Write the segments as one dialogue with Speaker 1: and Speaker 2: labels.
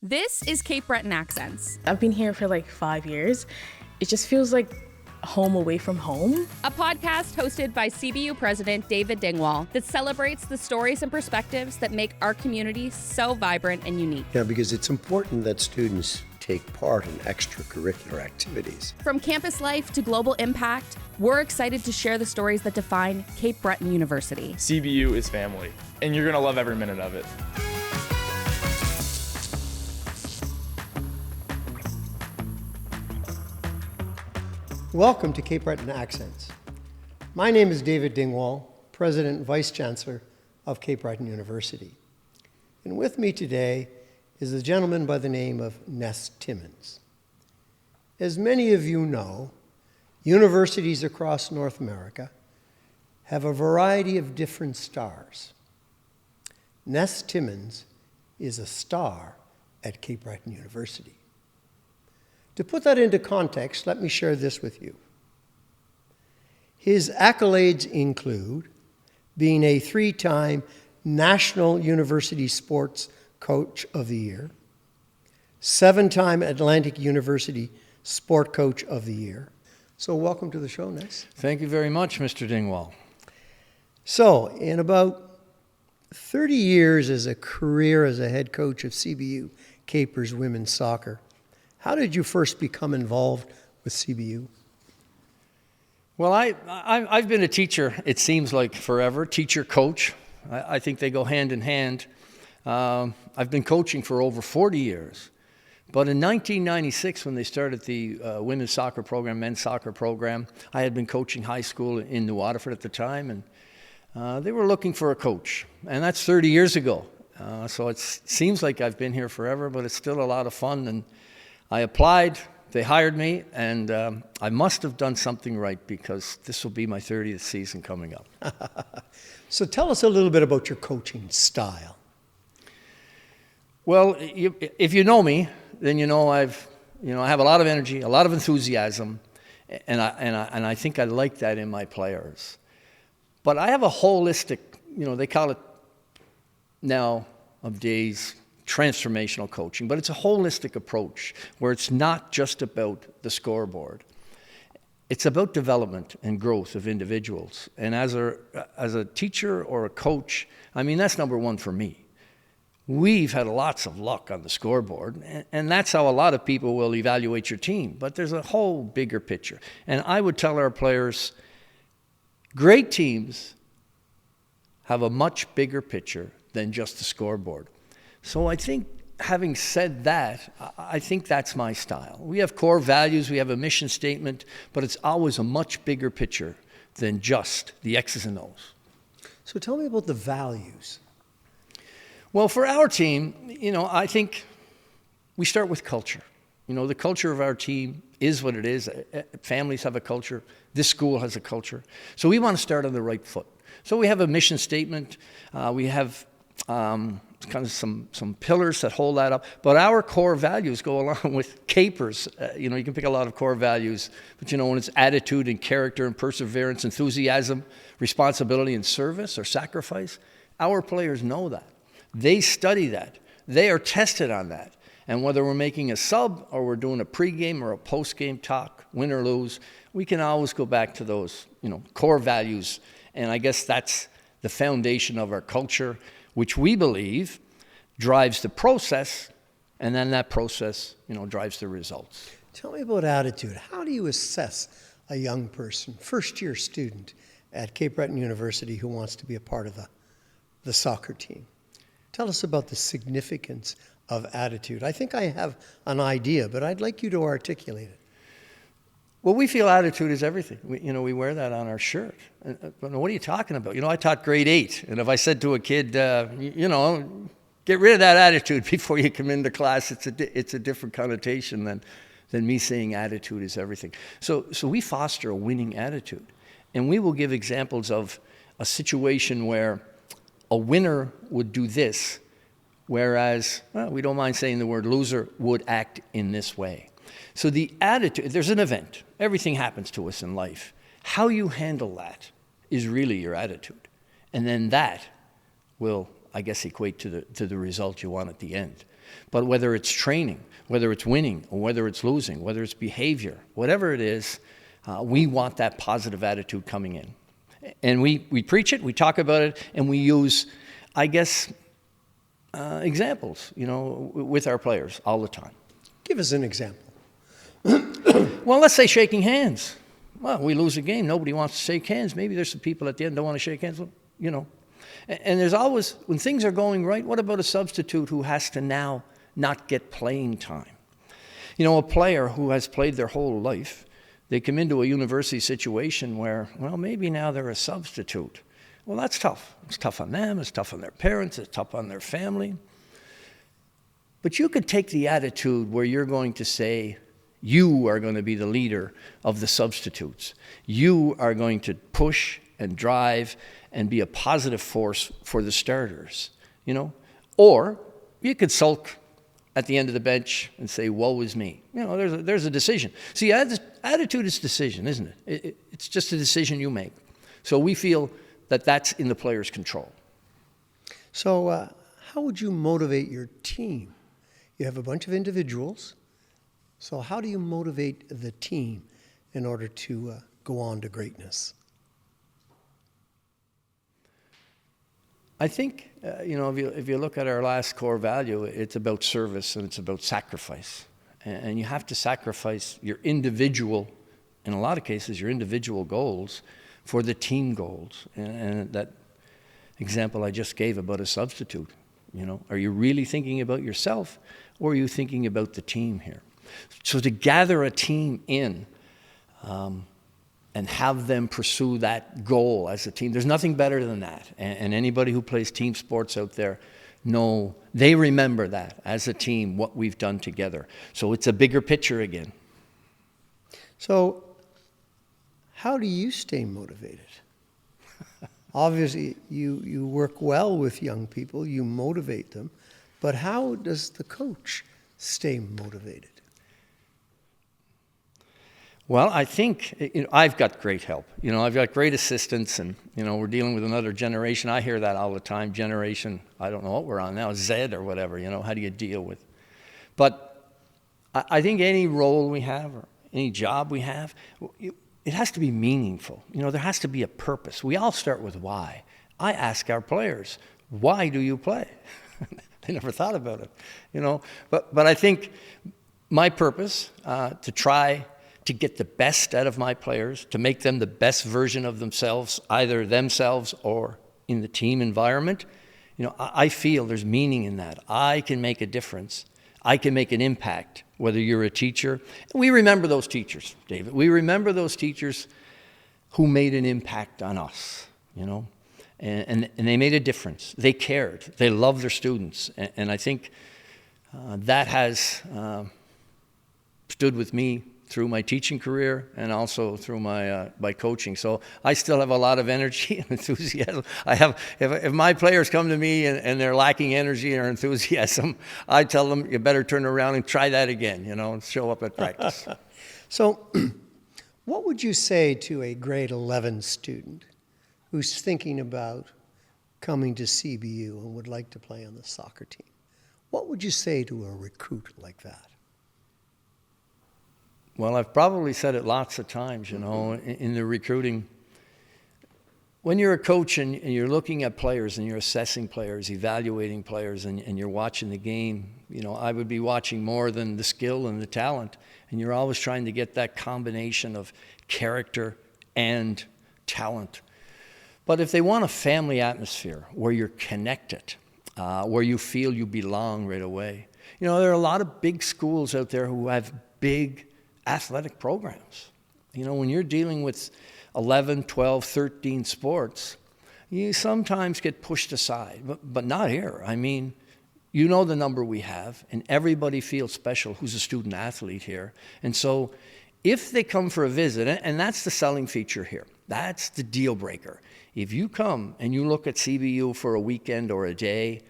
Speaker 1: This is Cape Breton Accents,
Speaker 2: I've been here for like 5 years. It just feels like home away from home.
Speaker 1: a podcast hosted by CBU President David Dingwall that celebrates the stories and perspectives that make our community so vibrant and unique.
Speaker 3: Yeah, because it's important that students take part in extracurricular activities.
Speaker 1: From campus life to global impact, we're excited to share the stories that define Cape Breton University.
Speaker 4: CBU is family, and you're gonna love every minute of it.
Speaker 5: Welcome to Cape Breton Accents. My name is David Dingwall, President and Vice Chancellor of Cape Breton University. And with me today is a gentleman by the name of Ness Timmons. As many of you know, universities across North America have a variety of different stars. Ness Timmons is a star at Cape Breton University. To put that into context, let me share this with you. His accolades include being a 3-time National University Sports Coach of the Year, 7-time Atlantic University Sport Coach of the Year. So welcome to the show, Ness.
Speaker 6: Thank you very much, Mr. Dingwall.
Speaker 5: So in about 30 years as a career as a head coach of CBU Capers women's soccer, how did you first become involved with CBU?
Speaker 6: Well, I've been a teacher, it seems like forever, teacher, coach. I think they go hand in hand. I've been coaching for over 40 years. But in 1996, when they started the women's soccer program, men's soccer program, I had been coaching high school in New Waterford at the time, and they were looking for a coach. And that's 30 years ago. So it seems like I've been here forever, but it's still a lot of fun. And I applied, they hired me, and I must have done something right because this will be my 30th season coming up.
Speaker 5: So tell us a little bit about your coaching style.
Speaker 6: Well, if you know me, then you know I have a lot of energy, a lot of enthusiasm, and I think I like that in my players. But I have a holistic, they call it nowadays transformational coaching, but it's a holistic approach where it's not just about the scoreboard. It's about development and growth of individuals. And as a teacher or a coach, that's number one for me. We've had lots of luck on the scoreboard, and that's how a lot of people will evaluate your team. But there's a whole bigger picture. And I would tell our players, great teams have a much bigger picture than just the scoreboard. So I think, having said that, I think that's my style. We have core values, we have a mission statement, but it's always a much bigger picture than just the X's and O's.
Speaker 5: So tell me about the values.
Speaker 6: Well, for our team, I think we start with culture. The culture of our team is what it is. Families have a culture. This school has a culture. So we want to start on the right foot. So we have a mission statement. We have kind of some pillars that hold that up. But our core values go along with Capers. You can pick a lot of core values, but when it's attitude and character and perseverance, enthusiasm, responsibility and service or sacrifice, our players know that. They study that. They are tested on that. And whether we're making a sub or we're doing a pregame or a postgame talk, win or lose, we can always go back to those, core values. And I guess that's the foundation of our culture, which we believe drives the process, and then that process, drives the results.
Speaker 5: Tell me about attitude. How do you assess a young person, first-year student at Cape Breton University who wants to be a part of the soccer team? Tell us about the significance of attitude. I think I have an idea, but I'd like you to articulate it.
Speaker 6: Well, we feel attitude is everything. We wear that on our shirt. What are you talking about? I taught grade 8, and if I said to a kid, get rid of that attitude before you come into class, it's a different connotation than me saying attitude is everything. So we foster a winning attitude, and we will give examples of a situation where a winner would do this, whereas we don't mind saying the word loser would act in this way. So the attitude, there's an event. Everything happens to us in life. How you handle that is really your attitude. And then that will, I guess, equate to the result you want at the end. But whether it's training, whether it's winning, or whether it's losing, whether it's behavior, whatever it is, we want that positive attitude coming in. And we preach it, we talk about it, and we use, I guess, examples, with our players all the time.
Speaker 5: Give us an example.
Speaker 6: Well, let's say shaking hands. Well, we lose a game. Nobody wants to shake hands. Maybe there's some people at the end don't want to shake hands. And there's always, when things are going right, what about a substitute who has to now not get playing time? A player who has played their whole life, they come into a university situation where, well, maybe now they're a substitute. Well, that's tough. It's tough on them. It's tough on their parents. It's tough on their family. But you could take the attitude where you're going to say, you are going to be the leader of the substitutes. You are going to push and drive and be a positive force for the starters, Or you could sulk at the end of the bench and say, woe is me. There's a decision. See, attitude is decision, isn't it? It's just a decision you make. So we feel that that's in the player's control.
Speaker 5: So how would you motivate your team? You have a bunch of individuals. So how do you motivate the team in order to go on to greatness?
Speaker 6: I think, if you look at our last core value, it's about service and it's about sacrifice. And you have to sacrifice your individual, in a lot of cases, your individual goals for the team goals. And that example I just gave about a substitute, are you really thinking about yourself or are you thinking about the team here? So to gather a team in and have them pursue that goal as a team, there's nothing better than that. And anybody who plays team sports out there, they remember that as a team, what we've done together. So it's a bigger picture again.
Speaker 5: So how do you stay motivated? Obviously, you work well with young people, you motivate them, but how does the coach stay motivated?
Speaker 6: Well, I think I've got great help. I've got great assistants, and we're dealing with another generation. I hear that all the time. Generation, I don't know what we're on now, Z or whatever. How do you deal with? But I think any role we have or any job we have, it has to be meaningful. There has to be a purpose. We all start with why. I ask our players, why do you play? They never thought about it. But I think my purpose to try to get the best out of my players, to make them the best version of themselves, either themselves or in the team environment, I feel there's meaning in that. I can make a difference. I can make an impact, whether you're a teacher. And we remember those teachers, David. We remember those teachers who made an impact on us, and they made a difference. They cared. They loved their students. And I think that has stood with me through my teaching career and also through my coaching. So I still have a lot of energy and enthusiasm. If my players come to me and they're lacking energy or enthusiasm, I tell them, you better turn around and try that again, and show up at practice.
Speaker 5: So what would you say to a grade 11 student who's thinking about coming to CBU and would like to play on the soccer team? What would you say to a recruit like that?
Speaker 6: Well, I've probably said it lots of times, in the recruiting. When you're a coach and you're looking at players and you're assessing players, evaluating players, and you're watching the game, I would be watching more than the skill and the talent. And you're always trying to get that combination of character and talent. But if they want a family atmosphere where you're connected, where you feel you belong right away, there are a lot of big schools out there who have big athletic programs. When you're dealing with 11, 12, 13 sports, you sometimes get pushed aside, but not here. The number we have, and everybody feels special who's a student athlete here. And so if they come for a visit, and that's the selling feature here, that's the deal breaker. If you come and you look at CBU for a weekend or a day,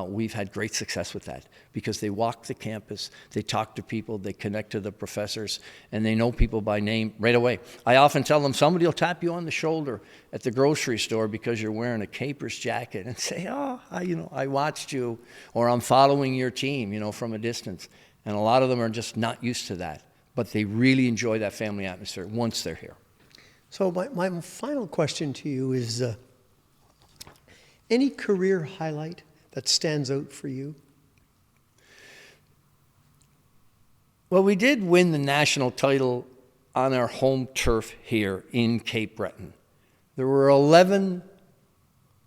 Speaker 6: we've had great success with that because they walk the campus, they talk to people, they connect to the professors, and they know people by name right away. I often tell them somebody will tap you on the shoulder at the grocery store because you're wearing a Capers jacket and say, oh, I watched you, or I'm following your team, from a distance. And a lot of them are just not used to that, but they really enjoy that family atmosphere once they're here.
Speaker 5: So my final question to you is, any career highlight that stands out for you?
Speaker 6: Well, we did win the national title on our home turf here in Cape Breton. There were 11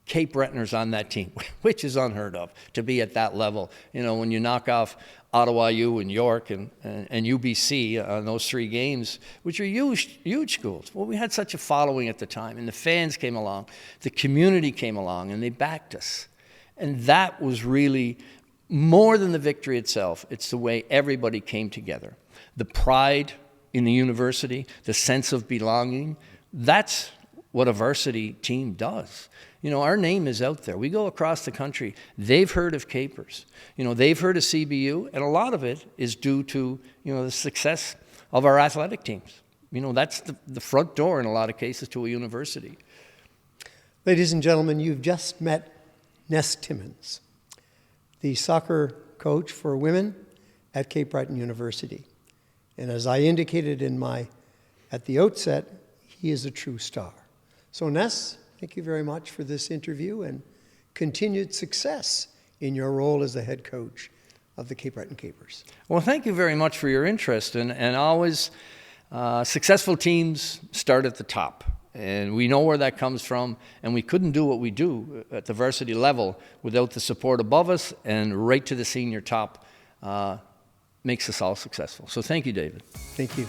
Speaker 6: Cape Bretoners on that team, which is unheard of to be at that level. When you knock off Ottawa U and York and UBC on those 3 games, which are huge schools. Well, we had such a following at the time, and the fans came along, the community came along, and they backed us. And that was really more than the victory itself. It's the way everybody came together. The pride in the university, the sense of belonging, that's what a varsity team does. Our name is out there. We go across the country. They've heard of Capers. They've heard of CBU, and a lot of it is due to, the success of our athletic teams. That's the front door in a lot of cases to a university.
Speaker 5: Ladies and gentlemen, you've just met Ness Timmons, the soccer coach for women at Cape Breton University. And as I indicated at the outset, he is a true star. So Ness, thank you very much for this interview and continued success in your role as the head coach of the Cape Breton Capers.
Speaker 6: Well, thank you very much for your interest. And always, successful teams start at the top. And we know where that comes from. And we couldn't do what we do at the varsity level without the support above us, and right to the senior top makes us all successful. So thank you, David.
Speaker 5: Thank you.